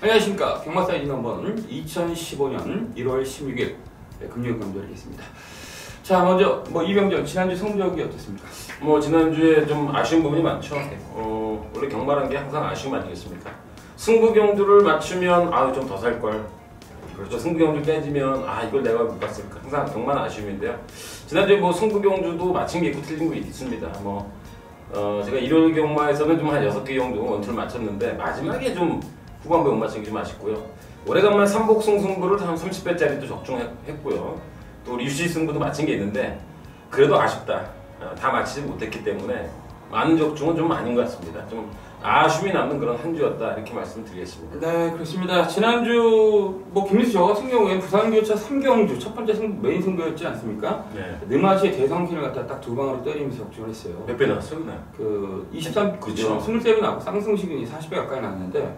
안녕하십니까. 경마사이즈 넘버는 2015년 1월 16일 금요일 경주하겠습니다. 자, 먼저 이병전 지난주 성적이 어떻습니까? 지난주에 좀 아쉬운 부분이 많죠. 원래 경마라는 게 항상 아쉬움 아니겠습니까? 승부 경주를 맞추면 좀 더 살 걸. 그렇죠. 승부 경주 깨지면 이걸 내가 못 갔을까. 항상 경마는 아쉬움인데요. 지난주에 승부 경주도 맞힌 게 있고 틀린 게 있습니다. 제가 일요일 경마에서는 좀 한 6개 정도 원투를 맞췄는데 마지막에 좀 후반부에 못 맞힌 게 좀 아쉽고요. 오래간만에 삼복승 승부를 한 30배짜리도 적중했고요. 또 우리 UC 승부도 맞힌 게 있는데 그래도 아쉽다. 다 맞히지 못했기 때문에 많은 적중은 좀 아닌 것 같습니다. 좀 아쉬움이 남는 그런 한 주였다 이렇게 말씀드리겠습니다. 네, 그렇습니다. 지난주 김민수 저 같은 경우에 부산교차 3경주 첫 번째 메인 승부였지 않습니까? 네. 느마시의 대성신을 갖다 딱 2방으로 때리면서 적중을 했어요. 몇 배 나왔어요? 23, 그죠. 23배 나고 쌍승시근이 40배 가까이 났는데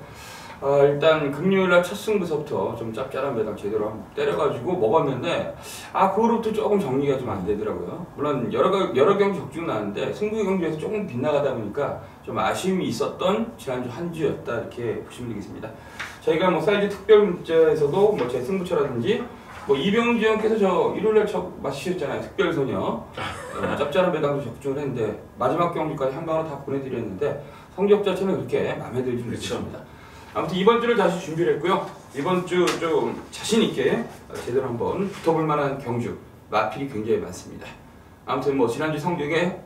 일단 금요일날 첫 승부서부터 좀 짭짤한 배당 제대로 한번 때려가지고 먹었는데 그 후로부터 조금 정리가 좀 안 되더라고요. 물론 여러 경기 적중은 나는데 승부 경기에서 조금 빗나가다 보니까 좀 아쉬움이 있었던 지난주 한 주였다 이렇게 보시면 되겠습니다. 저희가 사이즈 특별 문자에서도 제 승부처라든지 이병주 형께서 저 일요일날 마치셨잖아요. 특별소녀 짭짤한 배당도 적중을 했는데 마지막 경기까지 한 방으로 다 보내드렸는데 성적 자체는 그렇게 마음에 들지 못했습니다. 아무튼 이번 주를 다시 준비를 했고요. 이번 주 좀 자신 있게 제대로 한번 붙어볼 만한 경주 마필이 굉장히 많습니다. 아무튼 지난주 성적에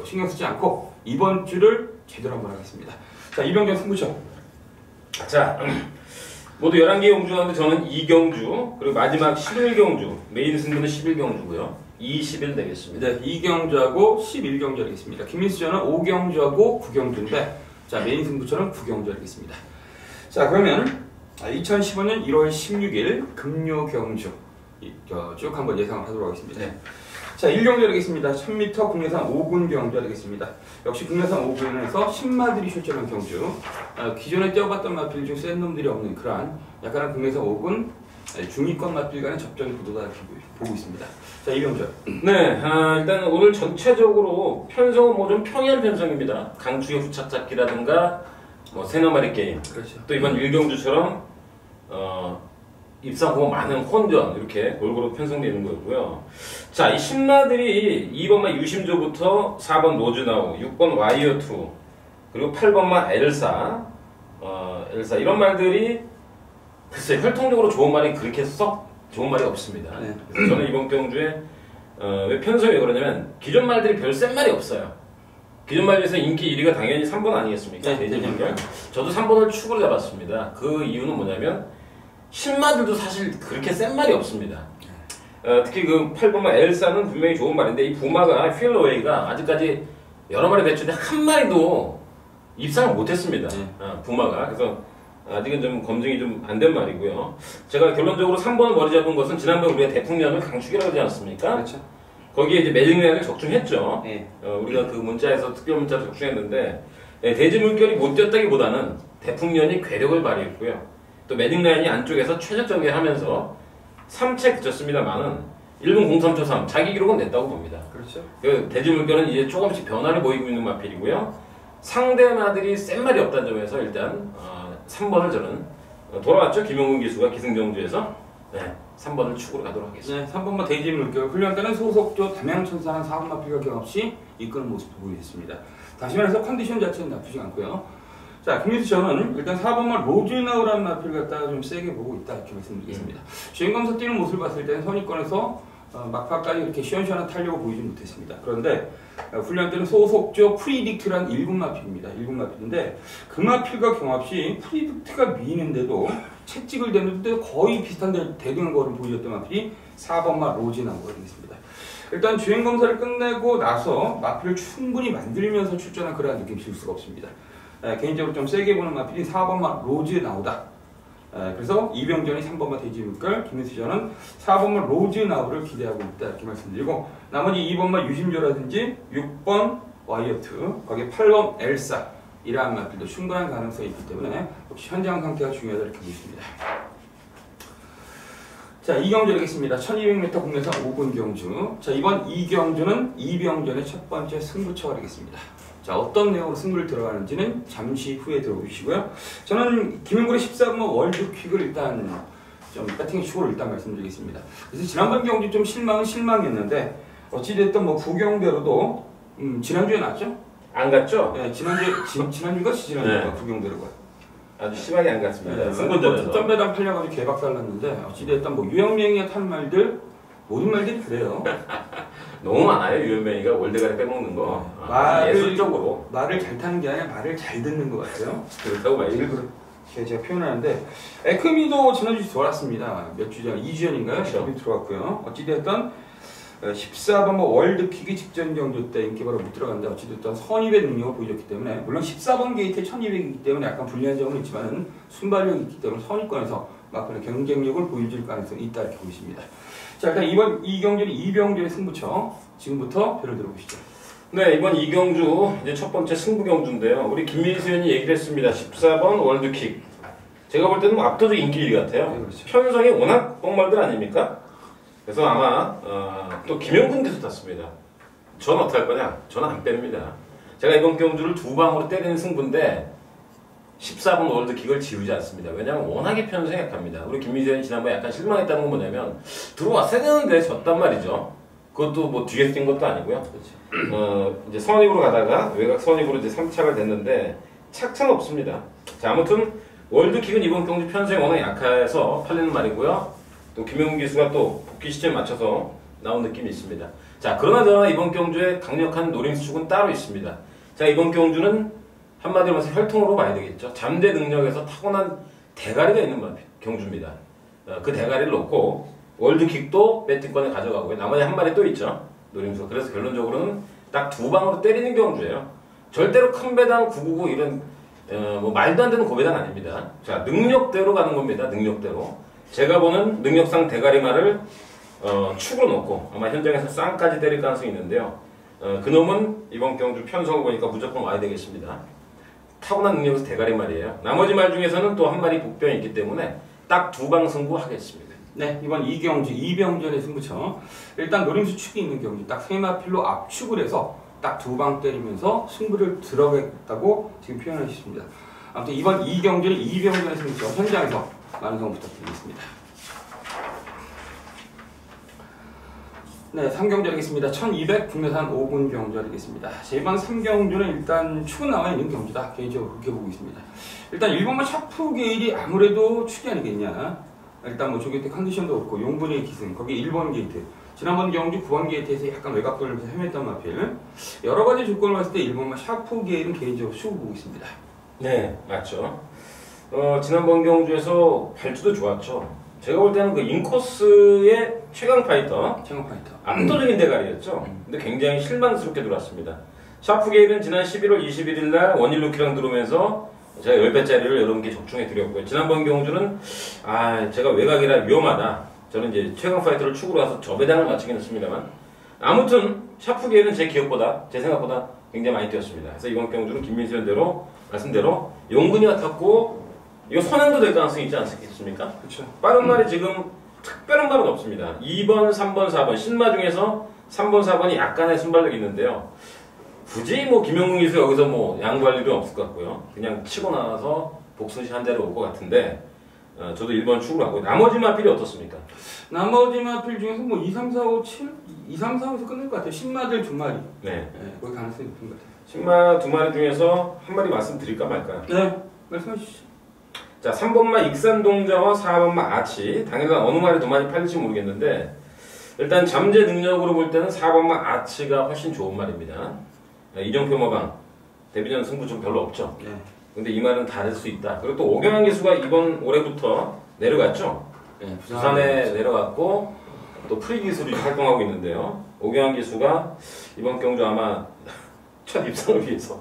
신경 쓰지 않고 이번 주를 제대로 한번 하겠습니다. 자, 이병전 승부처. 자, 모두 11개 경주 하는데 저는 2경주 그리고 마지막 11경주 메인 승부는 11경주고요. 20일 되겠습니다. 네, 2경주하고 11경주 하겠습니다. 김민수 저는 5경주하고 9경주인데 자, 메인 승부처는 9경주 하겠습니다. 자, 그러면 2015년 1월 16일 금요 경주 쭉 한번 예상을 하도록 하겠습니다. 네. 자, 1경주 하겠습니다. 1000m 국내산 5군 경주 하겠습니다. 역시 국내산 5군에서 10마들이 출전한 경주. 기존에 뛰어봤던 마필 중 센 놈들이 없는 그러한 약간은 국내산 5군 중위권 마필 간의 접전 구도다 이렇게 보고 있습니다. 자, 2경주. 네, 일단 오늘 전체적으로 편성은 좀 평이한 편성입니다. 강추의 후착잡기라든가 세너마리 게임. 그렇죠. 또 이번 1경주처럼 입상 후보 많은 혼전 이렇게 골고루 편성되는 거고요. 자, 이 신마들이 2번마 유심조부터 4번 노즈나우, 6번 와이어2 그리고 8번마 엘사 이런 말들이 글쎄 혈통적으로 좋은 말이 그렇게 썩 좋은 말이 없습니다. 네. 그래서 저는 이번 경주에 왜 편성이 왜 그러냐면 기존 말들이 별 센 말이 없어요. 기존 말에서 인기 1위가 당연히 3번 아니겠습니까? 네. 저도 3번을 축으로 잡았습니다. 그 이유는 뭐냐면 신마들도 사실 그렇게 센 말이 없습니다. 특히 그 8번마 엘사는 분명히 좋은 말인데 이 부마가 휠러웨이가 아직까지 여러 마리 배출돼 한 마리도 입상을 못했습니다. 부마가. 그래서 아직은 좀 검증이 좀 안 된 말이고요. 제가 결론적으로 3번을 머리 잡은 것은 지난번 우리가 대풍년을 강축이라고 하지 않았습니까? 그렇죠. 거기에 이제 매직라인을 적중했죠. 네. 우리가 그 문자에서 특별 문자를 적중했는데 대지 물결이 못 뛰었다기보다는 대풍년이 괴력을 발휘했고요. 또 매직라인이 안쪽에서 최저 전개하면서 3채 그쳤습니다만은 1분 03초 3 자기 기록은 냈다고 봅니다. 그렇죠. 대지 물결은 이제 조금씩 변화를 보이고 있는 마필이고요. 상대마들이 센 말이 없다는 점에서 일단 3번을 저는 돌아왔죠. 김용근 기수가 기승전주에서 3번을 축으로 가도록 하겠습니다. 네, 3번마 대지 물결 훈련 때는 소속조 담양천사랑 4번 마필과 경합시 이끄는 모습도 보이겠습니다. 다시 말해서 컨디션 자체는 나쁘지 않고요. 자, 김민수 저는 일단 4번마 로즈나우라는 마필 갖다가 좀 세게 보고 있다 이렇게 말씀드리겠습니다. 주행검사 뛰는 모습을 봤을 때는 선입권에서 막판까지 이렇게 시원시원한 타려고 보이지 못했습니다. 그런데 훈련 때는 소속조 프리딕트라는 1군 마필입니다. 1군 마필인데 그 마필과 경합시 프리딕트가 미는데도 채찍을 대는데 거의 비슷한 대등한 거를 보여줬던 마필이 4번마 로즈나우가 되겠습니다. 일단 주행검사를 끝내고 나서 마필을 충분히 만들면서 출전한 그러한 느낌이 들 수가 없습니다. 개인적으로 좀 세게 보는 마필이 4번마 로즈나우다. 그래서 이병전이 3번마 대지물결, 김민수 저는 4번마 로즈나우를 기대하고 있다 이렇게 말씀드리고 나머지 2번마 유심조라든지 6번 와이어트, 거기에 8번 엘사 이러한 마필도 충분한 가능성이 있기 때문에 역시 현장 상태가 중요하다 이렇게 보십니다. 자, 2경주 하겠습니다. 1200m 국내산 5군 경주. 자, 이번 2경주는 이병전의 첫 번째 승부처가 되겠습니다. 자, 어떤 내용으로 승부를 들어가는지는 잠시 후에 들어보시고요. 저는 김영곤의 14번 월드퀵을 일단 좀 배팅의 추구를 일단 말씀드리겠습니다. 그래서 지난번 경기 좀 실망은 실망이었는데 어찌됐든 뭐 구경대로도 지난주에 나왔죠? 안 갔죠? 네, 지난주가 지난주가 네. 구경대로가 아주 심하게 안 갔습니다. 네, 승부전에서. 점배당 팔려가지고 개박살 났는데 어찌됐든 뭐 유영명이 탄 말들 모든 말들이 그래요. 너무 많아요. 유현명이가 월드가를 빼먹는 거. 예술적으로 말을 잘 타는 게 아니라 말을 잘 듣는 것 같아요. 그렇다고 말이죠. 일부러 제가 표현하는데 에크미도 지난주 들어왔습니다. 몇 주 전, 2주 전인가요? 그렇죠. 에크미 들어왔고요. 어찌됐든 14번 뭐 월드킥이 직전 경주 때 인기바로 못 들어갔는데 어찌됐든 선입의 능력을 보여줬기 때문에 물론 14번 게이트에 1200이기 때문에 약간 불리한 점은 있지만 순발력이 있기 때문에 선입권에서 막판에 경쟁력을 보여줄 가능성이 있다 이렇게 보입니다. 자, 일단 이번 이 경기는 이병준의 승부처 지금부터 표를 들어보시죠. 네, 이번 이경주 이제 첫 번째 승부 경주인데요. 우리 김민수 의원이 얘기를 했습니다. 14번 월드킥. 제가 볼 때는 뭐 압도적 인기 1위 같아요. 네, 그렇죠. 편성이 워낙 뽕말들 아닙니까? 그래서 아마 또 김영근 교수 탔습니다. 저는 어떻게 할 거냐? 저는 안 뺍니다. 제가 이번 경주를 두 방으로 때리는 승부인데 14번 월드킥을 지우지 않습니다. 왜냐하면 워낙에 편성이 약합니다. 우리 김민수 의원이 지난번에 약간 실망했다는 건 뭐냐면 들어왔어야 되는데 졌단 말이죠. 그것도 뭐 뒤에서 뛴 것도 아니고요. 이제 선입으로 가다가 외곽 선입으로 이제 3착을 됐는데 착차는 없습니다. 자, 아무튼 월드킥은 이번 경주 편성이 워낙 약해서 팔리는 말이고요. 또 김영훈 기수가 또 복귀 시점에 맞춰서 나온 느낌이 있습니다. 자, 그러나 이번 경주에 강력한 노림수축은 따로 있습니다. 자, 이번 경주는 한마디로 말해서 혈통으로 봐야 되겠죠. 잠재 능력에서 타고난 대가리가 있는 경주입니다. 그 대가리를 놓고 월드킥도 배팅권에 가져가고요. 나머지 한 마리 또 있죠. 노림수. 그래서 결론적으로는 딱 두 방으로 때리는 경주예요. 절대로 큰 배당 999 이런 뭐 말도 안 되는 고배당 아닙니다. 자, 능력대로 가는 겁니다. 능력대로. 제가 보는 능력상 대가리말을 축으로 놓고 아마 현장에서 쌍까지 때릴 가능성이 있는데요. 그놈은 이번 경주 편성을 보니까 무조건 와야 되겠습니다. 타고난 능력에서 대가리말이에요. 나머지 말 중에서는 또 한 마리 복병이 있기 때문에 딱 두 방 승부하겠습니다. 네, 이번 이경주 이병전의 승부처 일단 노림수 축이 있는 경기 딱 세마필로 압축을 해서 딱 두 방 때리면서 승부를 들어가겠다고 지금 표현하셨습니다. 아무튼 이번 이경주는 이병전의 승부처 현장에서 많은 성원 부탁드리겠습니다. 네, 3경주 하겠습니다. 1200 국내산 5군 경주 하겠습니다. 이번 3경주는 일단 축은 나와 있는 경주다. 개인적으로 그렇게 보고 있습니다. 일단 1번만 샤프 게일이 아무래도 축이 아니겠냐. 일단 뭐 조개태 컨디션도 없고 용분의 기승 거기 1번 게이트 지난번 경주 9번 게이트에서 약간 외곽 돌면서 헤맸단 마필 여러 가지 조건을 봤을 때 1번만 샤프 게일은 개인적으로 수고 보고 있습니다. 네, 맞죠. 지난번 경주에서 발주도 좋았죠. 제가 볼 때는 그 인코스의 최강 파이터, 압도적인 대가리였죠. 근데 굉장히 실망스럽게 들어왔습니다. 샤프 게일은 지난 11월 21일 날 원일 루키랑 들어오면서 제가 10배짜리를 여러분께 적중해 드렸고요. 지난번 경주는 제가 외곽이라 위험하다. 저는 이제 최강 파이터를 축으로 와서 저배당을 맞추긴 했습니다만 아무튼 샤프 게일은 제 기억보다 제 생각보다 굉장히 많이 뛰었습니다. 그래서 이번 경주는 김민수 의원대로 말씀대로 용근이가 탔고 이거 선행도 될 가능성이 있지 않겠습니까? 그렇죠. 빠른 말이 지금 특별한 말은 없습니다. 2번, 3번, 4번 신마 중에서 3번, 4번이 약간의 순발력이 있는데요. 굳이 뭐 김영웅 기수 여기서 뭐 양보할 일은 없을 것 같고요. 그냥 치고 나서 복순시 한 자리 올 것 같은데 저도 1번 축으로 하고 나머지 마필이 어떻습니까? 나머지 마필 중에서 뭐 2, 3, 4, 5, 7, 2, 3, 4, 5에서 끝낼 것 같아요. 신마들 2마리. 네. 거기 가능성이 높은 것 같아요. 신마 2마리 중에서 한 마리 말씀드릴까 말까요? 네, 말씀해 주시죠. 자, 3번마 익산동자와 4번마 아치. 당연히 어느 마리 2마리 팔릴지 모르겠는데 일단 잠재 능력으로 볼 때는 4번마 아치가 훨씬 좋은 말입니다. 이정표 모방 데뷔전 승부 좀 별로 없죠. 네. 근데 이 말은 다를 수 있다. 그리고 또 오경환 기수가 이번 올해부터 내려갔죠. 네, 부산에 내려갔고 또 프리 기수로 활동하고 있는데요. 오경환 기수가 이번 경주 아마 첫 입상을 위해서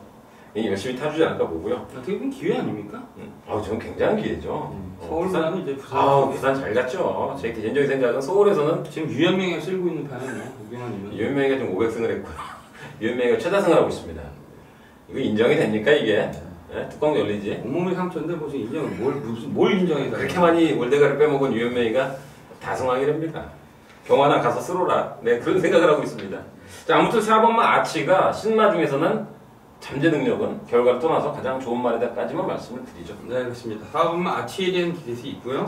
열심히 타주지 않을까 보고요. 어떻게 보면 기회 아닙니까? 저는 굉장한 기회죠. 서울보다는 이제 부산. 부산 잘 갔죠. 제 개인적인 생각은 서울에서는 지금 유현명이 쓸고 있는 판이네요. 오경환이면. 유현명이가 지금 500승을 했고요. 유현명이가 최다승을 하고 있습니다. 이거 인정이 됩니까 이게? 네? 뚜껑 열리지? 온몸의 상처인데 무슨 인정을 뭘 인정해서 그렇게 많이 월대가를 빼먹은 유현명이가 다승왕이랍니다. 경화나 가서 쓰러라. 네, 그런 생각을 하고 있습니다. 자, 아무튼 4번마 아치가 신마 중에서는 잠재 능력은 결과를 떠나서 가장 좋은 말이다까지만 말씀을 드리죠. 네, 그렇습니다. 4번만 아치에 대한 기대수 있고요.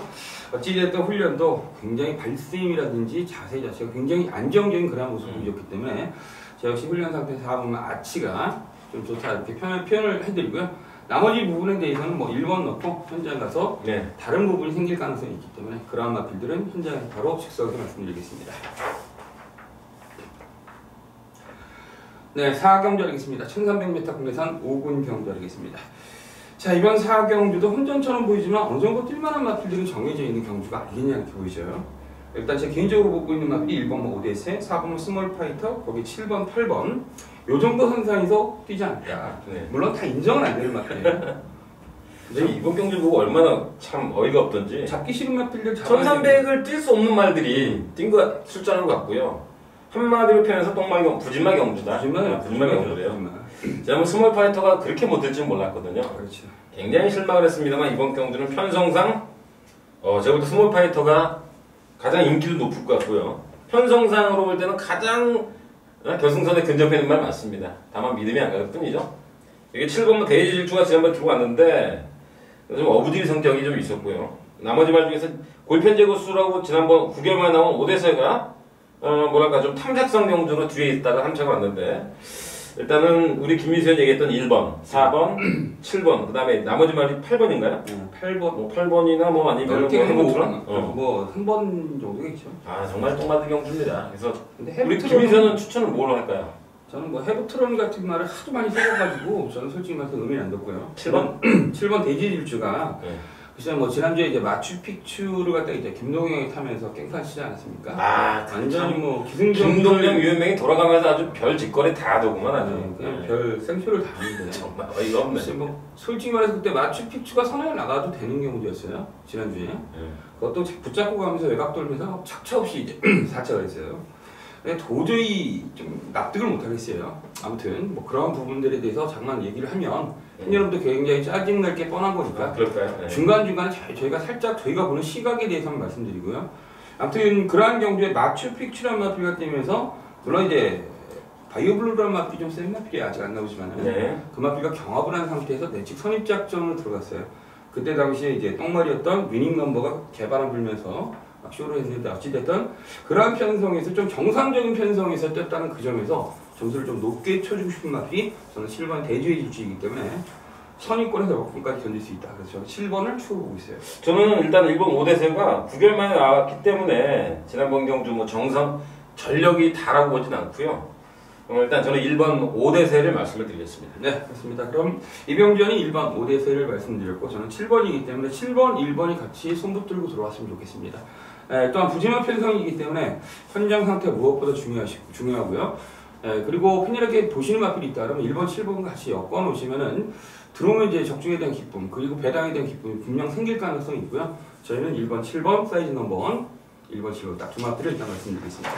어찌됐든 훈련도 굉장히 발스윙이라든지 자세 자체가 굉장히 안정적인 그런 모습을 보였기 때문에 저 역시 훈련 상태에서 4번만 아치가 좀 좋다 이렇게 표현을 해드리고요. 나머지 부분에 대해서는 뭐 1번 넣고 현장 가서 네. 다른 부분이 생길 가능성이 있기 때문에 그러한 마필들은 현장에 바로 즉석에서 말씀드리겠습니다. 네, 4경주하겠습니다. 1300m 국내산 5군 경주하겠습니다. 자, 이번 4경주도 혼전처럼 보이지만 어느 정도 뛸만한 마필들이 정해져 있는 경주가 아니냐 이렇게 보이죠. 일단 제가 개인적으로 보고 있는 마필이 1번 오데세, 4번은 스몰 파이터, 거기 7번, 8번 요 정도 선상에서 뛰지 않을까. 네. 물론 다 인정은 안 되는 마필이에요. 근데 이번 경기 보고 얼마나 참 어이가 없던지 잡기 싫은 마필들 1300을 뛸 수 없는 말들이 뛴 거 숫자로 같고요. 한마디로 표현해서 똥마이 부진마 경주다. 부진마 경주래요. 제가 뭐 스몰 파이터가 그렇게 못 뛸 줄 몰랐거든요. 그렇죠. 굉장히 실망을 했습니다만 이번 경주는 편성상 제가 볼 때 스몰 파이터가 가장 인기도 높을 것 같고요. 편성상으로 볼 때는 가장 결승선에 근접해 있는 말 맞습니다. 다만 믿음이 안 갈 뿐이죠. 이게 7번만 데이지 질주가 지난번에 들어왔는데 좀 어부질 성격이 좀 있었고요. 나머지 말 중에서 골편제구수라고 지난번 9개월 만에 나온 오데세가 뭐랄까 좀 탐색성 경주로 뒤에 있다가 함차가 왔는데 일단은 우리 김민수현 얘기했던 1번, 4번, 7번 그 다음에 나머지 말이 8번인가요? 8번 뭐 8번이나 뭐 아니면 넓게 해보트론? 뭐 한 번 정도겠죠. 아 정말 똥맞은 경주입니다. 그래서 근데 우리 김민수현은 추천을 뭘로 할까요? 저는 뭐 해부트론 같은 말을 하도 많이 써가지고 저는 솔직히 말해서 의미는 안 뒀고요. 7번? 7번 돼지질주가 네. 글쎄 뭐 지난주에 이제 마추픽추를 갖다 이제 김동영이 타면서 깽판 치지 않았습니까? 아 완전히 뭐 기승전 김동영 유현명이 돌아가면서 아주 별 짓거리 다 하더구만 아주. 그냥 네. 별 생쇼를 다 하는데 정말 어이가 없네. 글쎄 뭐 솔직히 말해서 그때 마추픽추가 선행을 나가도 되는 경우였어요 지난주에. 네. 그것도 붙잡고 가면서 외곽 돌면서 착차 없이 이제 4차가 됐어요. 근데 도저히 좀 납득을 못 하겠어요. 아무튼 뭐 그런 부분들에 대해서 잠깐 얘기를 하면 여러분도 굉장히 짜증날 게 뻔한 거니까 그럴까요? 네. 중간중간에 저희가 살짝 저희가 보는 시각에 대해서 한번 말씀드리고요. 아무튼 그러한 경주에 마추픽추란 마필가 뛰면서 물론 이제 바이오블루란 마필이 좀 센 마필이 아직 안 나오지만은 네. 그 마필가 경합을 한 상태에서 내측 선입작전을 들어갔어요. 그때 당시에 이제 똥말이었던 위닝 넘버가 개바람 불면서 막 쇼를 했는데 어찌됐든 그러한 편성에서 좀 정상적인 편성에서 뛰었다는 그 점에서 점수를 좀 높게 쳐주고 싶은 마필이 저는 7번 대주의 질주이기 때문에 선입권에서 역권까지 던질 수 있다. 그래서 저는 7번을 추고 보고 있어요. 저는 일단 일본 오데세가 9개월 만에 나왔기 때문에 지난번 경주 뭐 정상 전력이 다라고 보진 않고요. 일단 저는 1번 오데세를 말씀을 드리겠습니다. 네, 그렇습니다. 그럼 이병전이 1번 오데세를 말씀드렸고 저는 7번이기 때문에 7번, 1번이 같이 손붙들고 들어왔으면 좋겠습니다. 또한 부진한 편성이기 때문에 현장 상태 무엇보다 중요하고요. 그리고 팬이렇게 보시는 마필이 있다 그러면 1번, 7번 같이 엮어 놓으시면은 들어오면 이제 적중에 대한 기쁨 그리고 배당에 대한 기쁨이 분명 생길 가능성이 있고요. 저희는 1번, 7번 사이즈 넘버 1, 1번, 7번 딱 두 마필을 일단 말씀드리겠습니다.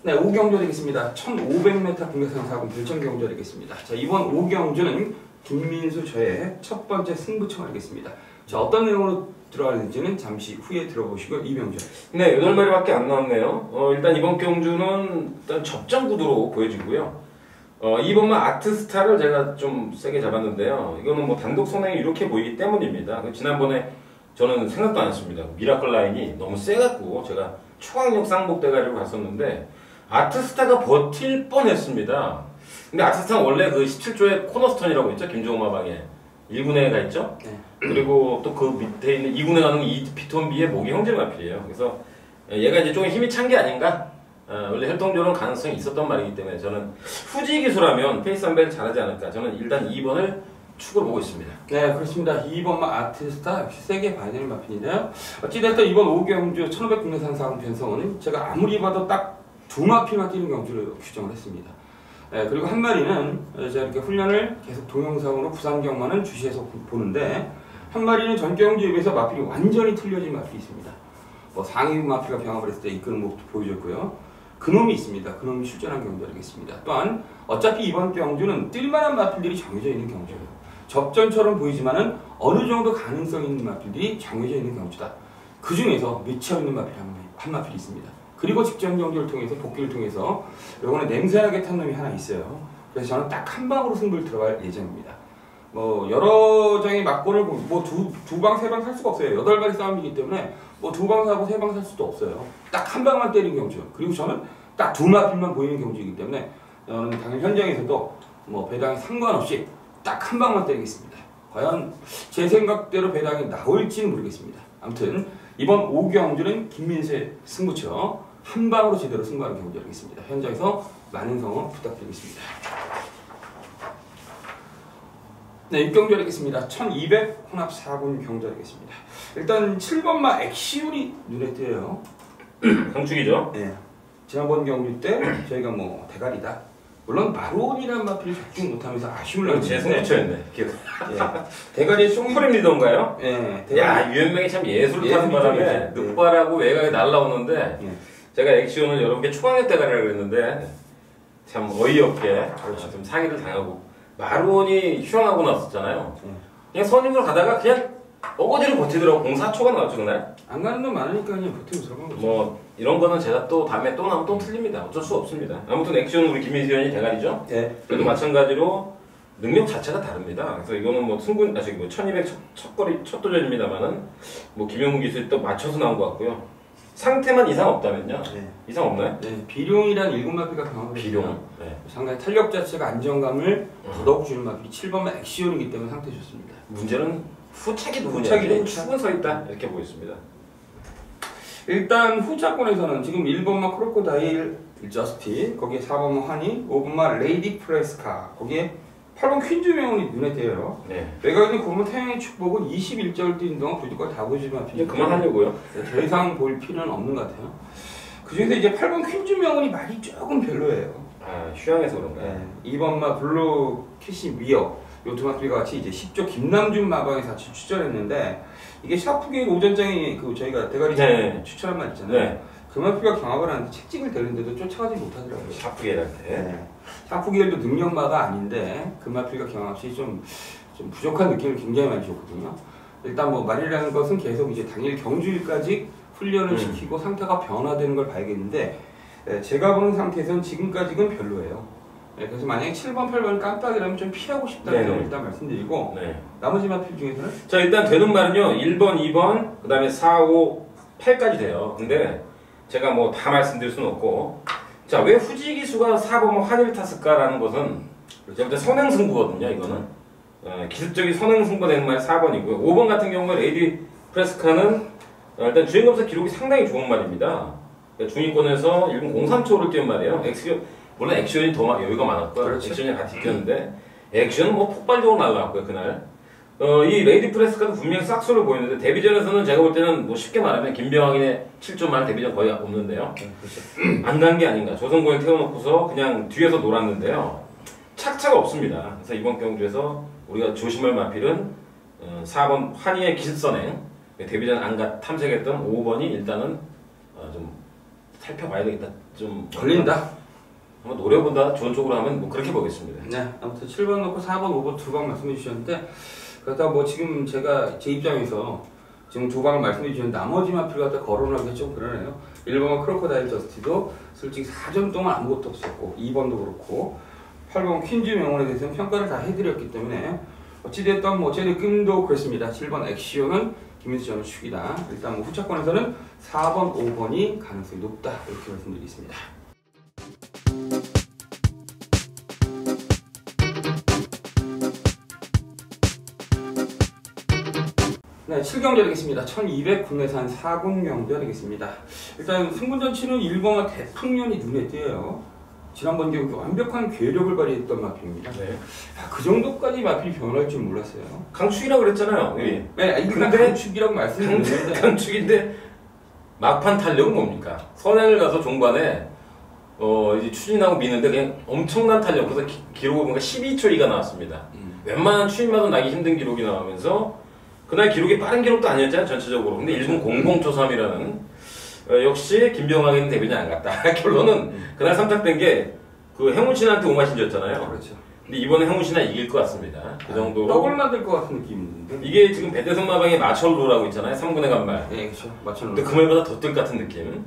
네, 5경주 되겠습니다. 1500m 국내산 4군 별천경주 되겠습니다. 자, 이번 5경주는 김민수 저의 첫 번째 승부처가 되겠습니다. 자, 어떤 내용으로 들어가는지는 잠시 후에 들어보시고 이병주. 네, 8마리밖에 안 나왔네요. 일단 이번 경주는 일단 접전 구도로 보여지고요. 2번만 아트스타를 제가 좀 세게 잡았는데요. 이거는 뭐 단독 선행이 이렇게 보이기 때문입니다. 지난번에 저는 생각도 안 했습니다. 미라클 라인이 너무 세갖고 제가 초강력 쌍복대가리로 갔었는데 아트스타가 버틸 뻔했습니다. 근데 아트스타는 원래 그 17조의 코너스턴이라고 있죠. 김종호 마방에 1군에 가 있죠. 네. 그리고 또 그 밑에 있는 2군에 가는 피톤비의 목이 형제 마필이에요. 그래서 얘가 이제 조금 힘이 찬 게 아닌가? 원래 혈통조론 가능성이 있었던 말이기 때문에 저는 후지 기수라면 페이스 한배를 잘하지 않을까. 저는 일단 2번을 축으로 보고 있습니다. 네, 그렇습니다. 2번만 아트스타 역시 세게 봐야 되는 마필인데요. 어찌됐든 이번 5경주 1500 국내산 4군 편성은 제가 아무리 봐도 딱 두 마필만 뛰는 경주로 규정을 했습니다. 그리고 한 마리는 제가 이렇게 훈련을 계속 동영상으로 부산경만을 주시해서 보는데 한 마리는 전 경주에 비해서 마필이 완전히 틀려진 마필이 있습니다. 뭐 상위 마필과 병합을 했을 때 이끄는 모습도 보여줬고요. 그놈이 있습니다. 그놈이 출전한 경주가 되겠습니다. 또한 어차피 이번 경주는 뛸만한 마필들이 정해져 있는 경주예요. 접전처럼 보이지만은 어느 정도 가능성 있는 마필들이 정해져 있는 경주다. 그 중에서 미쳐 있는 마필 한 마필이 있습니다. 그 그리고 직전 경기를 통해서 복귀를 통해서 요번에 냄새나게 탄 놈이 하나 있어요. 그래서 저는 딱 한 방으로 승부를 들어갈 예정입니다. 뭐 여러 장의 막고를 두 방 세 방 살 수가 없어요. 8발이 싸움이기 때문에 뭐 2방 사고 3방 살 수도 없어요. 딱 한 방만 때리는 경주. 그리고 저는 딱 두 마필만 보이는 경주이기 때문에 저는 당연 현장에서도 뭐 배당에 상관없이 딱 한 방만 때리겠습니다. 과연 제 생각대로 배당이 나올지는 모르겠습니다. 아무튼 이번 5경주는 김민수의 승부처 한 방으로 제대로 승부하는 경주하겠습니다. 현장에서 많은 성원 부탁드리겠습니다. 네, 6경주 하겠습니다. 1200 혼합 4군 경주 하겠습니다. 일단 7번마 엑시온이 눈에 띄어요. 강축이죠? 네. 지난번 경주 때 저희가 뭐 대가리다. 물론 마론이라는 마필을 적중 못하면서 아쉬움을 물론 제 승부처였네. 기억. 예. 대가리에 프림 리더인가요? 예. 야, 유연명이 참 예술을 타는 바람에 늑발하고 외곽에 날라오는데 예. 제가 액션을 여러분께 초강력 대가리라고 그랬는데 참 어이없게 그렇죠. 좀 상의를 당하고 마론이 휴양하고 났었잖아요. 예. 그냥 선임으로 가다가 그냥 어거지로 버티더라고. 04초가 나왔죠 그날. 안 가는 놈 많으니까 그냥 버티고 들어간 거죠. 뭐 이런 거는 제가 또 다음에 또 나오면 또 틀립니다. 어쩔 수 없습니다. 아무튼 액션은 우리 김민수 의원이 대가리죠. 예. 그래도 마찬가지로 능력 자체가 다릅니다. 그래서 이거는 뭐 승군, 저기 뭐 1200 첫거리 첫 도전입니다만은 뭐 김영무 기술이 또 맞춰서 나온 것 같고요. 상태만 이상 없다면요. 네. 이상 없나요? 네. 비룡이란 1군 마필가 강하거든요. 비룡. 네. 상당히 탄력 자체가 안정감을 더더욱 주는 마필이 7번마 엑시온이기 때문에 상태 좋습니다. 문제는 후착이 누구냐. 후착이 축은 서 있다 이렇게 보였습니다. 일단 후차권에서는 지금 1번마 크로코다일 저스티, 거기에 4번마 하니, 5번마 레이디 프레스카, 거기에 8번 퀸즈 명운이 눈에 띄어요. 네. 외곽에 보면 태양의 축복은 21절을 뛰는 동안 불빛과 다 보여주면 이제 그만하려고요. 더 이상 볼 필요는 없는 것 같아요. 그 중에서 이제 8번 퀸즈 명운이 말이 조금 별로예요. 아, 휴양해서 그런가요? 네. 2번마 블루 키시 위어, 요 두 마필과 같이 이제 10조 김남준 마방에 같이 추천했는데 이게 샤프게임 오전장에 그 저희가 대가리 네. 추천한 말 있잖아요. 네. 그 마필과 경합을 하는데 책찍을 대는데도 쫓아가지 못하더라고요. 샤프게일한테. 네. 샤프게일도 능력마가 아닌데 그 마필과 경합이 좀 부족한 느낌을 굉장히 많이 줬거든요. 일단 뭐 말이라는 것은 계속 이제 당일 경주일까지 훈련을 시키고 상태가 변화되는 걸 봐야겠는데 제가 보는 상태에서는 지금까지는 별로예요. 네, 그래서 만약에 7번, 8번 깜빡이라면 좀 피하고 싶다는 점을 일단 말씀드리고 네. 나머지 마필 중에서는 자, 일단 되는 말은요. 1번, 2번, 그 다음에 4, 5, 8까지 돼요. 근데 제가 뭐 다 말씀드릴 수는 없고 자, 왜 후지 기수가 4번 환희를 탔을까라는 것은 이제부터 선행승부거든요. 이거는 기습적인 선행승부가 되는 말이 4번이고요. 5번 같은 경우는 레이디 프레스카는 일단 주행검사 기록이 상당히 좋은 말입니다. 그러니까 중위권에서 1분 03초를 뛴 말이에요. 물론 액션이 더 여유가 많았고요. 그렇죠. 액션이 같이 뛰었는데 액션은 뭐 폭발적으로 날라갔고요. 그날 이 레이디 프레스카도 분명히 싹수를 보이는데 데뷔전에서는 제가 볼 때는 뭐 쉽게 말하면 김병학인의 7조만 데뷔전 거의 없는데요. 그렇죠. 안 간 게 아닌가. 조선고에 태워놓고서 그냥 뒤에서 놀았는데요. 착차가 없습니다. 그래서 이번 경주에서 우리가 조심할 마필은 4번 환희의 기습선행 데뷔전 안 탐색했던 5번이 일단은 좀 살펴봐야 되겠다. 좀 걸린다. 한번 노려본다. 좋은 쪽으로 하면 뭐 그렇게 보겠습니다. 네, 아무튼 7번 놓고 4번, 5번 두 방 말씀해 주셨는데 그렇다고 뭐 지금 제가 제 입장에서 지금 두 방을 말씀해 주셨는데 나머지 마필 갖다 거론하기가 좀 그러네요. 1번은 크로코다일 저스티도 솔직히 4전 동안 아무것도 없었고 2번도 그렇고 8번 퀸즈 명언에 대해서는 평가를 다 해드렸기 때문에 어찌됐든 뭐 제 느낌도 그렇습니다. 7번 엑시온은 김민수 전을 축이다. 일단 뭐 후차권에서는 4번, 5번이 가능성이 높다 이렇게 말씀드리겠습니다. 네, 7경주 되겠습니다. 1200 국내산 4군 경주 되겠습니다. 일단 승군전치는 1번화 대풍년이 눈에 띄어요. 지난번 경기 완벽한 괴력을 발휘했던 마필입니다. 네. 그 정도까지 마필이 변할 줄 몰랐어요. 강축이라고 그랬잖아요. 우리. 네, 일단 근데 강축이라고 말씀드렸는데 강축인데 막판 탄력은 뭡니까? 선행을 가서 종반에 이제 추진하고 미는데 그냥 엄청난 탄력. 그래서 기록을 보니까 12초 2가 나왔습니다. 웬만한 추진마도 나기 힘든 기록이 나오면서 그날 기록이 빠른 기록도 아니었잖아요. 전체적으로. 근데 1분 00초3이라는 역시 김병학에는 데뷔는 안 갔다. 결론은 그날 삼탁된 게 그 행운신한테 오마신지였잖아요. 그렇죠. 근데 이번에 행운신화 이길 것 같습니다. 그 정도로. 떡을 만들 것 같은 느낌이 있는데. 이게 지금 배대성 마방의 마철로라고 있잖아요. 3군의 간말. 네, 그렇죠. 마철로. 근데 그 말보다 더 뜰 것 같은 느낌.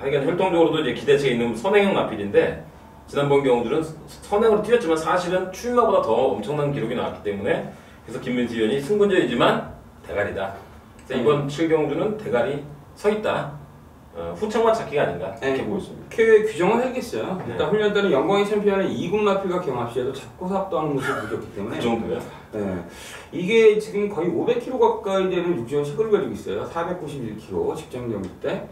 하여간 혈통적으로도 이제 기대치가 있는 선행형 마필인데 지난번 경주는 선행으로 뛰었지만 사실은 출마보다 더 엄청난 기록이 나왔기 때문에 그래서 김민수 의원이 승분전이지만 대가리다. 그래서 이번 7경주는 대가리 서 있다. 후청만 찾기가 아닌가 이렇게 보고 있습니다. 그 규정은 알겠어요. 네. 일단 훈련 때는 영광의 챔피언은 2군 마필과 경합시에도 잡고 삽도하는 모습을 보였기 때문에 그 정도요? 네. 이게 지금 거의 500kg 가까이 되는 육지원 식을 가지고 있어요. 491kg 직전 경기 때.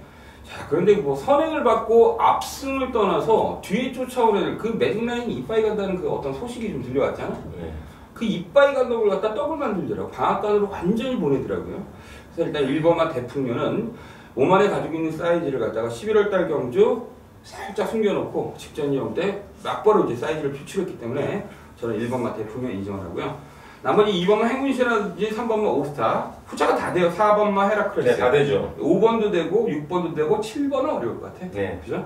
자, 그런데 뭐 선행을 받고 앞승을 떠나서 뒤에 쫓아오는 그 매직 라인이 이빠이 간다는 그 어떤 소식이 좀 들려왔잖아. 네. 그 이빠이 간다고 갖다 떡을 만들더라고. 방앗간으로 완전히 보내더라고요. 그래서 일단 1번마 대풍류는 오만에 가지고 있는 사이즈를 갖다가 11월달 경주 살짝 숨겨놓고 직전 때 막바로 이제 사이즈를 표출했기 때문에 저는 1번마 대풍류 인정을 하고요. 나머지 2번마 행운이라든지 3번마 오스타 후차가 다 돼요. 4번마 헤라클레스. 네, 다 되죠. 5번도 되고 6번도 되고 7번은 어려울 것 같아. 네. 그죠?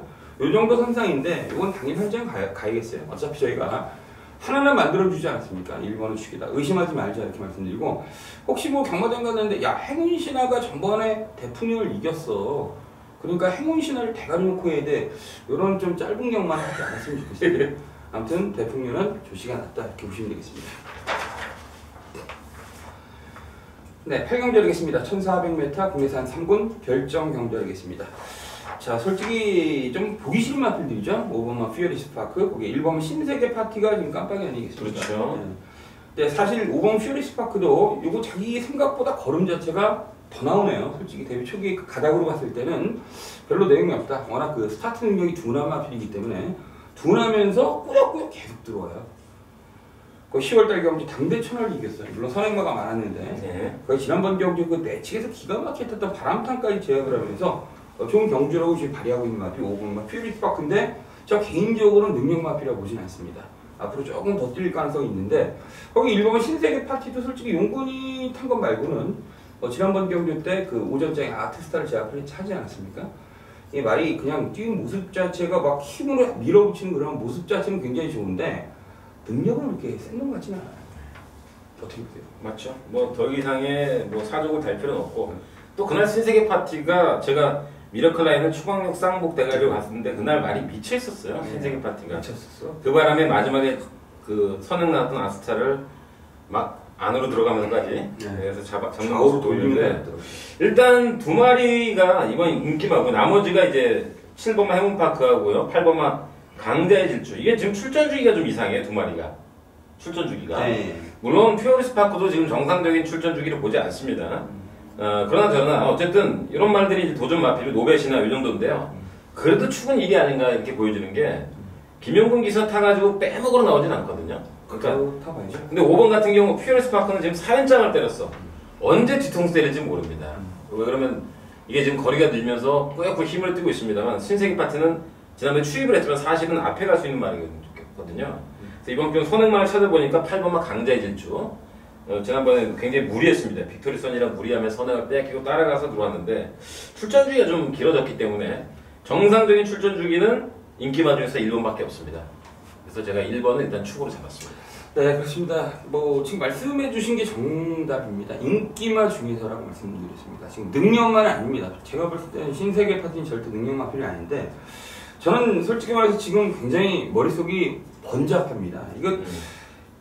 요 정도 선상인데 이건 당연히 현장 가야겠어요. 어차피 저희가 하나는 만들어주지 않았습니까? 1번은 죽이다. 의심하지 말자 이렇게 말씀드리고 혹시 뭐 경마장 갔는데 야 행운신화가 전번에 대풍령을 이겼어. 그러니까 행운신화를 대가리 놓고 해야 돼. 이런 좀 짧은 경만 하지 않았으면 좋겠어요. 아무튼 대풍령은 조시가 낫다 이렇게 보시면 되겠습니다. 네, 8경주하겠습니다. 1400m 국내산 3군 별정 경주하겠습니다. 자, 솔직히 좀 보기 싫은 마필들이죠. 5번만 퓨어리스 파크, 거기에 1번 신세계 파티가 지금 깜빡이 아니겠습니까? 그렇죠. 네, 사실 5번 퓨어리스 파크도 요거 자기 생각보다 걸음 자체가 더 나오네요. 솔직히 데뷔 초기 그 가닥으로 봤을 때는 별로 내용이 없다. 워낙 그 스타트 능력이 둔한 마필이기 때문에 둔하면서 꾸역꾸역 계속 들어와요. 그 10월달 경주 당대 천하를 이겼어요. 물론 선행마가 많았는데 네. 거의 지난번 경주 그 내측에서 기가 막히게 탔던 바람탄까지 제압을 하면서 좋은 경주라고 지금 발휘하고 있는 마필 5번마 퓨어리스 파크인데 저 개인적으로는 능력 마필이라고 보진 않습니다. 앞으로 조금 더 뛸 가능성이 있는데 거기 1번 신세계 파티도 솔직히 용군이 탄 것 말고는 지난번 경주 때 그 오전장에 아트스타를 제압을 하지 않았습니까? 이 말이 그냥 뛰는 모습 자체가 막 힘으로 밀어붙이는 그런 모습 자체는 굉장히 좋은데 능력은 그렇게 센 것 같지는 않아요. 어떻게 보세요? 맞죠. 뭐 더 이상의 뭐 사족을 달 필요는 없고 또 그날 신세계 파티가 제가 미러클 라인을 추광역 쌍복 대가리로 갔는데 그날 말이 미쳐 있었어요. 신세계 파티가. 미쳤었어. 그 바람에 마지막에 그 선행 나왔던 아스타를 막 안으로 들어가면서까지 그래서 잡는 모습 보이는데 일단 두 마리가 이번 인기마고 나머지가 이제 7번마 해문파크하고요 8번마 강자의 질주 이게 지금 출전 주기가 좀 이상해요. 두 마리가 출전 주기가 물론 퓨어리스 파크도 지금 정상적인 출전 주기를 보지 않습니다. 그러나 저는 어쨌든 이런 말들이 도전 마필이 노벳이나 이 정도인데요. 그래도 축은 일이 아닌가 이렇게 보여지는 게 김영근 기사 타가지고 빼먹으러 나오진 않거든요. 그러니까 타봐야죠. 근데 5번 같은 경우 퓨어리스 파크는 지금 4연장을 때렸어. 언제 뒤통수 때릴지 모릅니다. 왜 그러면 이게 지금 거리가 늘면서 꾸역꾸 힘을 띠고 있습니다만 신세계 파트는 지난번에 추입을 했지만 사실은 앞에 갈 수 있는 말이거든요. 그래서 이번 경우 선행만을 찾아보니까 8번만 강자의 질주 지난번에 굉장히 무리했습니다. 빅토리선이랑 무리하면 선행을 빼앗기고 따라가서 들어왔는데 출전 주기가 좀 길어졌기 때문에 정상적인 출전 주기는 인기마 중에서 1번밖에 없습니다. 그래서 제가 1번은 일단 축으로 잡았습니다. 네, 그렇습니다. 뭐 지금 말씀해 주신 게 정답입니다. 인기마 중에서라고 말씀드렸습니다. 지금 능력만은 아닙니다. 제가 볼 때는 신세계 파티는 절대 능력 마필이 아닌데 저는 솔직히 말해서 지금 굉장히 머릿속이 번잡합니다. 이거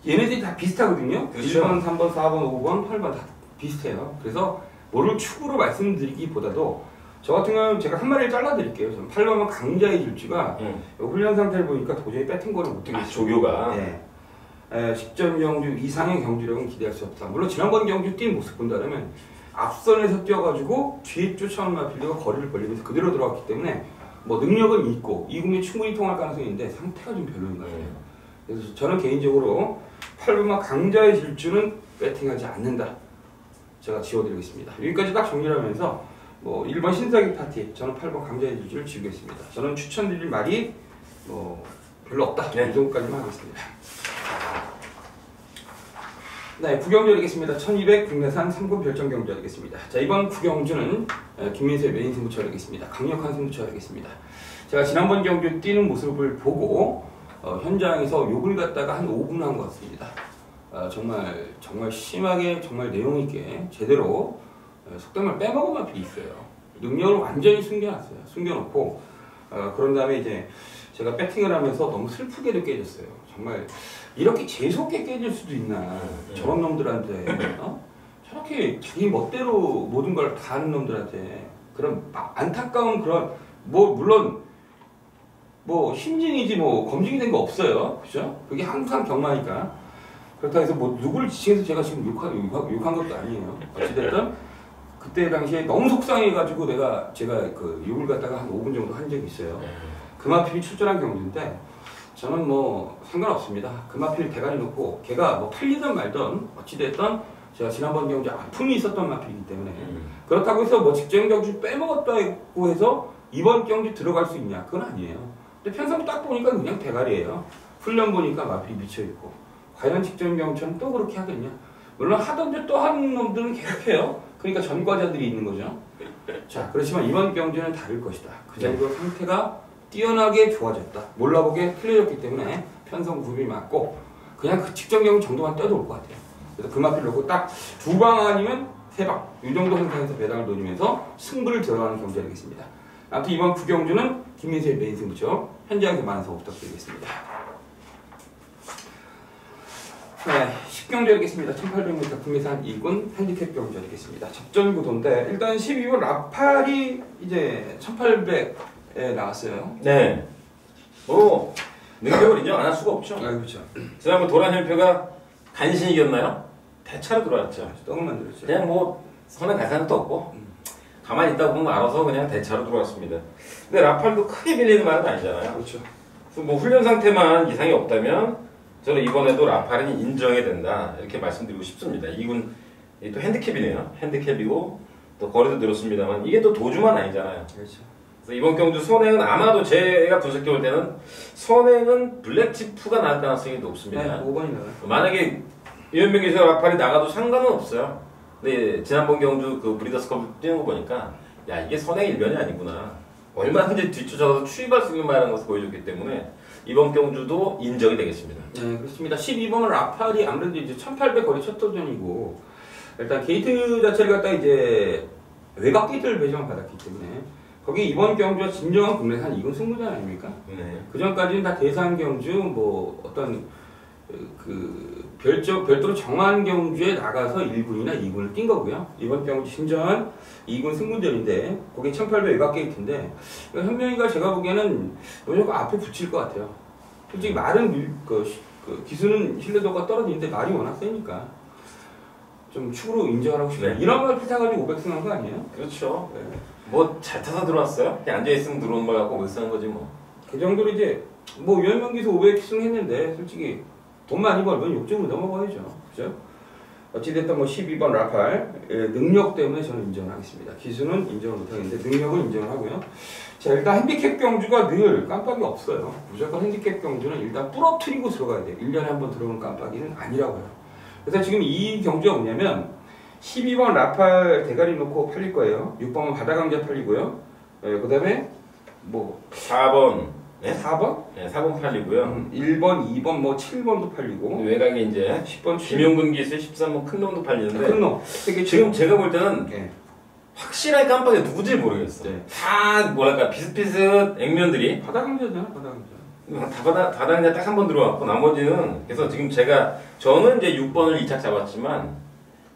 얘네들이 다 비슷하거든요. 그렇죠. 1번, 3번, 4번, 5번, 8번 다 비슷해요. 그래서 뭐를 축으로 말씀드리기보다도 저 같은 경우는 제가 한 마리를 잘라드릴게요. 8번은 강자의 질주가 훈련 상태를 보니까 도저히 뺏은 거를 못 드리겠어요. 조교가. 네. 직전 경주 이상의 경주력은 기대할 수 없다. 물론 지난번 경주 뛴 모습 본다면 앞선에서 뛰어가지고 뒤에 쫓아오는 마필드가 거리를 벌리면서 그대로 들어왔기 때문에 뭐 능력은 있고 이군이 충분히 통할 가능성이 있는데 상태가 좀 별로인 것 같아요. 그래서 저는 개인적으로 8번마 강자의 질주는 배팅하지 않는다. 제가 지워드리겠습니다. 여기까지 딱 정리를 하면서 뭐 1번 신세계 파티, 저는 8번 강자의 질주를 지우겠습니다. 저는 추천드릴 말이 뭐 별로 없다. 이 정도까지만 하겠습니다. 네, 구경주하겠습니다. 1200 국내산 3군 별정 경주하겠습니다. 자, 이번 구경주는 김민수의 메인 승부처하겠습니다. 강력한 승부처하겠습니다. 제가 지난번 경주 뛰는 모습을 보고 현장에서 욕을 갖다가 한 5분 한 것 같습니다. 정말 심하게 정말 내용 있게 제대로 속된 말 빼먹은 마필이 있어요. 능력을 완전히 숨겨놨어요. 숨겨놓고 그런 다음에 이제 제가 배팅을 하면서 너무 슬프게도 깨졌어요. 정말 이렇게 재수없게 깨질 수도 있나 저런 놈들한테 저렇게 자기 멋대로 모든 걸 다 하는 놈들한테 그런 안타까운 그런 물론 심증이지 검증이 된 거 없어요. 그죠? 그게 항상 경마니까. 그렇다고 해서 누구를 지칭해서 제가 지금 욕한 것도 아니에요. 어찌됐든 그때 당시에 너무 속상해가지고 제가 그 욕을 갖다가 한 5분 정도 한 적이 있어요. 금화필이 출전한 경주인데 저는 상관없습니다. 금화필 대가리 놓고 걔가 팔리든 말든 어찌됐든 제가 지난번 경주 아픔이 있었던 마필이기 때문에 그렇다고 해서 직전 경주 빼먹었다고 해서 이번 경주 들어갈 수 있냐? 그건 아니에요. 근데 편성 딱 보니까 그냥 대가리예요. 훈련 보니까 마필이 미쳐있고 과연 직전 경주는 또 그렇게 하겠냐? 물론 하던데 또 하는 놈들은 계속해요. 그러니까 전과자들이 있는 거죠. 자, 그렇지만 이번 경주는 다를 것이다. 그 정도 상태가 뛰어나게 좋아졌다. 몰라보게 틀려졌기 때문에 편성 구비 맞고 그냥 그 직전 경주 정도만 떠도 올 것 같아요. 그래서 금화필 놓고 딱 2방 아니면 3방 이 정도 상태에서 배당을 노리면서 승부를 들어가는 경주가 되겠습니다. 아무튼 이번 9경주는 김민수의 메인 승부죠. 현장에서 많은 소개 부탁드리겠습니다. 네, 10경주 되겠습니다. 1800m 국내산 2군 핸디캡 경주 되겠습니다. 접전 구도인데 일단 12번 라팔이 이제 1800에 나왔어요. 네. 능력을 인정 안 할 수가 없죠. 그렇죠. 지난번 도란혈표가 간신히 이겼나요? 대차로 들어왔죠. 떡을 만들었죠. 그냥 선에 가사는 또 없고 가만히 있다 보면 알아서 그냥 대차로 들어왔습니다. 근데 라팔도 크게 빌리는 말은 아니잖아요. 그렇죠. 그래서 훈련 상태만 이상이 없다면 저는 이번에도 라팔은 인정해야 된다 이렇게 말씀드리고 싶습니다. 이군 또 핸디캡이네요. 핸디캡이고 또 거리도 늘었습니다만 이게 또 도주만 아니잖아요. 그렇죠. 그래서 이번 경주 선행은 아마도 제가 분석해 볼 때는 선행은 블랙치프가 나올 가능성이 높습니다. 네, 5번이 나와요. 만약에 유현명 기사 라팔이 나가도 상관은 없어요. 근데 지난번 경주 그 브리더스컵 뛰는 거 보니까 야 이게 선행 일변이 아니구나. 얼마든지 뒤쫓아서 추입할 수 있는 말이라는 것을 보여줬기 때문에 이번 경주도 인정이 되겠습니다. 네, 그렇습니다. 12번은 라팔이 아무래도 이제 1800 거리 첫 도전이고 일단 게이트 자체를 갖다 이제 외곽 게이트를 배정을 받았기 때문에 거기 이번 경주가 진정한 국내산 2군 승부전 아닙니까? 네. 그 전까지는 다 대상 경주 어떤 별도로 정한 경주에 나가서 1군이나 2군을 뛴 거고요. 이번 경주 진정한 2군 승부전인데 거기 1800 외곽 게이트인데 현명이가 제가 보기에는 무조건 앞에 붙일 것 같아요. 솔직히 말은 기수는 신뢰도가 떨어지는데 말이 워낙 세니까 좀 축으로 인정하고 싶어요. 네. 이런 말 피타가지고 500 승한 거 아니에요? 그렇죠. 네. 잘 타서 들어왔어요? 그냥 앉아있으면 들어오는 말 갖고 500 쓰는 거지 뭐. 그 정도로 이제 유현명 기수 500 승했는데 솔직히 돈 많이 벌면 욕심을 넘어가야죠. 그죠? 어찌됐든 12번 라팔 능력 때문에 저는 인정을 하겠습니다. 기수는 인정을 못하겠는데 능력은 인정을 하고요. 자, 일단 핸디캡 경주가 늘 깜빡이 없어요. 무조건 핸디캡 경주는 일단 부러뜨리고 들어가야 돼요. 1년에 한 번 들어오는 깜빡이는 아니라고요. 그래서 지금 이 경주가 뭐냐면 12번 라팔 대가리 놓고 팔릴 거예요. 6번은 바다강자 팔리고요. 그 다음에 4번. 네? 4번? 네, 4번 팔리고요. 1번, 2번, 7번도 팔리고 외곽에 이제 10번 김용근 기수의 13번 큰 놈도 팔리는데 큰 놈. 지금 제가 볼 때는 네. 확실하게 깜빡이 누구지 모르겠어. 네. 다 뭐랄까 비슷비슷 액면들이 바다강자잖아, 바다강자. 다당자 딱 한 번 들어왔고 나머지는 그래서 지금 저는 이제 6번을 2착 잡았지만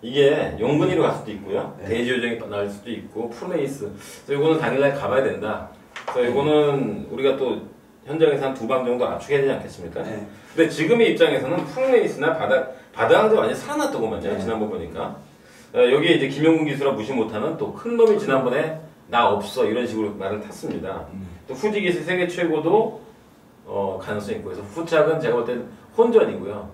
이게 용근이로 갈 수도 있고요. 네. 대지 요정이 나올 수도 있고 프로메이스. 그래서 이거는 당일날 가봐야 된다. 그래서 이거는 우리가 또 현장에서 한 2방 정도 압축해야 되지 않겠습니까? 네. 근데 지금의 입장에서는 프로메이스나 바다강자 완전 살아났더구만요. 네. 지난번 보니까. 여기에 이제 김용근 기수라 무시 못하는 또 큰 놈이 지난번에 나 없어 이런 식으로 말을 탔습니다. 또 후지 기수 세계 최고도 가능성이 있고 그래서 후착은 제가 볼 때는 혼전이고요.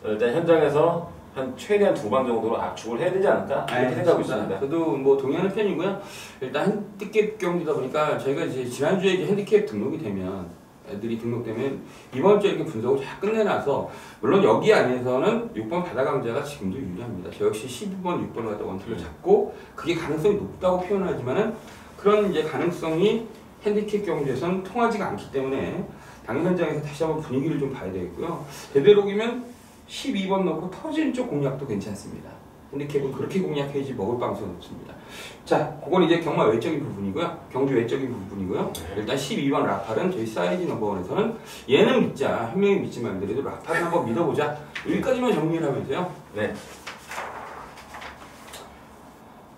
일단 현장에서 최대한 2방 정도로 압축을 해야 되지 않을까 이렇게 생각하고 있습니다. 저도 동의하는 편이고요. 일단 핸디캡 경기다 보니까 저희가 이제 지난주에 이제 핸디캡 등록이 되면 애들이 등록되면 이번 주에 이렇게 분석을 다 끝내놔서 물론 여기 안에서는 6번 바다강자가 지금도 유리합니다. 저 역시 12번, 6번을 갖다 원투를 잡고 그게 가능성이 높다고 표현하지만은 그런 이제 가능성이 핸디캡 경주에서는 통하지가 않기 때문에 당일 현장에서 다시 한번 분위기를 좀 봐야 되겠고요. 되도록이면 12번 넣고 터지는 쪽 공략도 괜찮습니다. 핸디캡은 그렇게 공략해야지 먹을 가능성이 높습니다. 자, 그건 이제 경마 외적인 부분이고요. 경주 외적인 부분이고요. 일단 12번 라팔은 저희 사이즈 넘버원에서는 얘는 믿자, 한 명이 믿지 말더라도 라팔을 한번 믿어보자. 여기까지만 정리를 하면서요. 네.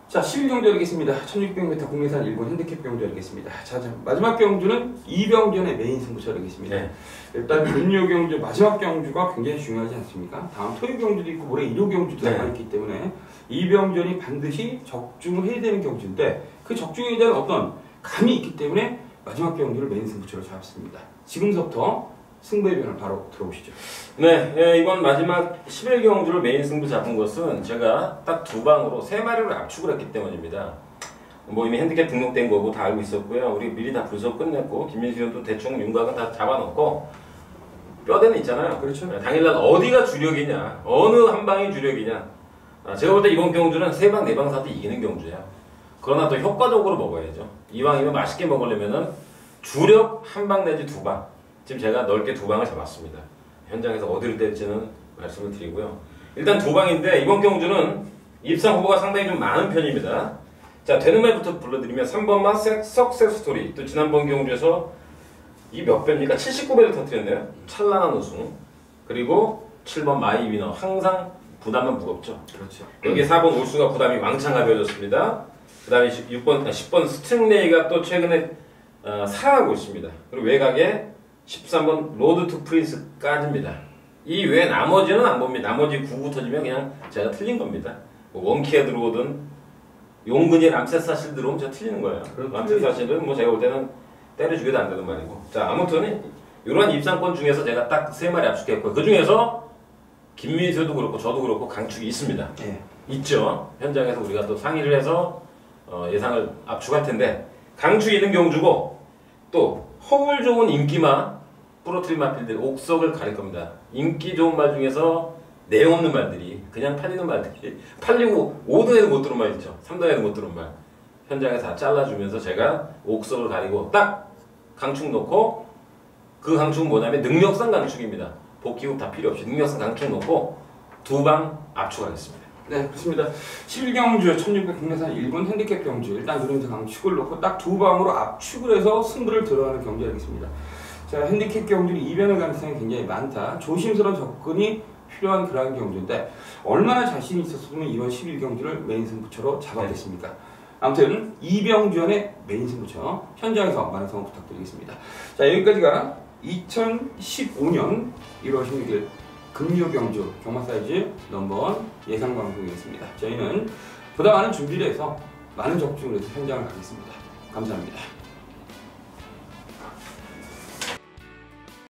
자, 11경주 하겠습니다. 1600m 국내산 일본 핸디캡 경주 하겠습니다. 자, 마지막 경주는 이병전의 메인 승부처 하겠습니다. 네. 일단 금요 경주 마지막 경주가 굉장히 중요하지 않습니까? 다음 토요 경주도 있고 모레 일요 경주도 네. 남아있기 때문에 이병전이 반드시 적중을 해야 되는 경주인데 그 적중에 대한 어떤 감이 있기 때문에 마지막 경주를 메인 승부처로 잡습니다. 지금부터 승부의 변을 바로 들어보시죠. 네, 예, 이번 마지막 11경주를 메인 승부 잡은 것은 제가 딱 두 방으로 세 마리를 압축을 했기 때문입니다. 뭐 이미 핸디캡 등록된 거고 다 알고 있었고요. 우리 미리 다 분석 끝냈고 김민수 의원도 대충 윤곽은 다 잡아놓고 뼈대는 있잖아요. 그렇죠. 당일날 어디가 주력이냐, 어느 한 방이 주력이냐. 제가 볼 때 이번 경주는 세 방, 네 방 사도 이기는 경주예요. 그러나 또 효과적으로 먹어야죠. 이왕이면 맛있게 먹으려면은 주력 한 방 내지 두 방. 지금 제가 넓게 두 방을 잡았습니다. 현장에서 어디를 뗄지는 말씀을 드리고요. 일단 두 방인데 이번 경주는 입상 후보가 상당히 좀 많은 편입니다. 자, 되는 말부터 불러드리면 3번마 석세스 스토리. 또 지난번 경주에서 이 몇 배입니까? 79배를 터뜨렸네요. 찬란한 우승. 그리고 7번 마이 위너. 항상 부담은 무겁죠. 그렇죠. 여기 4번 올수가 부담이 왕창 가벼워졌습니다. 그 다음에 10번 스팅레이가 또 최근에 살아나고 있습니다. 그리고 외곽에 13번 로드 투 프린스까지입니다. 이 외에 나머지는 안 봅니다. 나머지 9구 터지면 그냥 제가 틀린 겁니다. 뭐 원키에 들어오든 용근이 람세사실 들어오면 제가 틀리는 거예요. 람세사실은 뭐 제가 볼 때는 때려주기도 안 되는 말이고. 자, 아무튼 이러한 입상권 중에서 제가 딱 세 마리 압축했고 그 중에서 김민수도 그렇고 저도 그렇고 강축이 있습니다. 네. 있죠. 현장에서 우리가 또 상의를 해서 예상을 압축할 텐데 강축이 있는 경주고 또 허울 좋은 인기마 프로트림 마필들 옥석을 가릴 겁니다. 인기 좋은 말 중에서 내용 없는 말들이 그냥 팔리는 말들이 팔리고 5등에도 못 들은 말 있죠. 3등에도 못 들은 말 현장에서 다 잘라주면서 제가 옥석을 가리고 딱 강축 놓고 그 강축은 뭐냐면 능력상 강축입니다. 복귀후 다 필요 없이 능력상 강축 놓고 두 방 압축하겠습니다. 네, 그렇습니다. 11경주 1600 국내산 일본 핸디캡 경주 일단 그러면서 강축을 놓고 딱 두 방으로 압축을 해서 승부를 들어가는 경주 하겠습니다. 자, 핸디캡 경주는 이변의 가능성이 굉장히 많다. 조심스러운 접근이 필요한 그러한 경주인데 얼마나 자신이 있었으면 이번 11경주를 메인 승부처로 잡았겠습니까? 아무튼 이병전의 메인 승부처 현장에서 많은 성원 부탁드리겠습니다. 자, 여기까지가 2015년 1월 16일 금요 경주 경마 사이즈 넘버원 예상 방송이었습니다. 저희는 보다 많은 준비를 해서 많은 적중을 해서 현장을 가겠습니다. 감사합니다.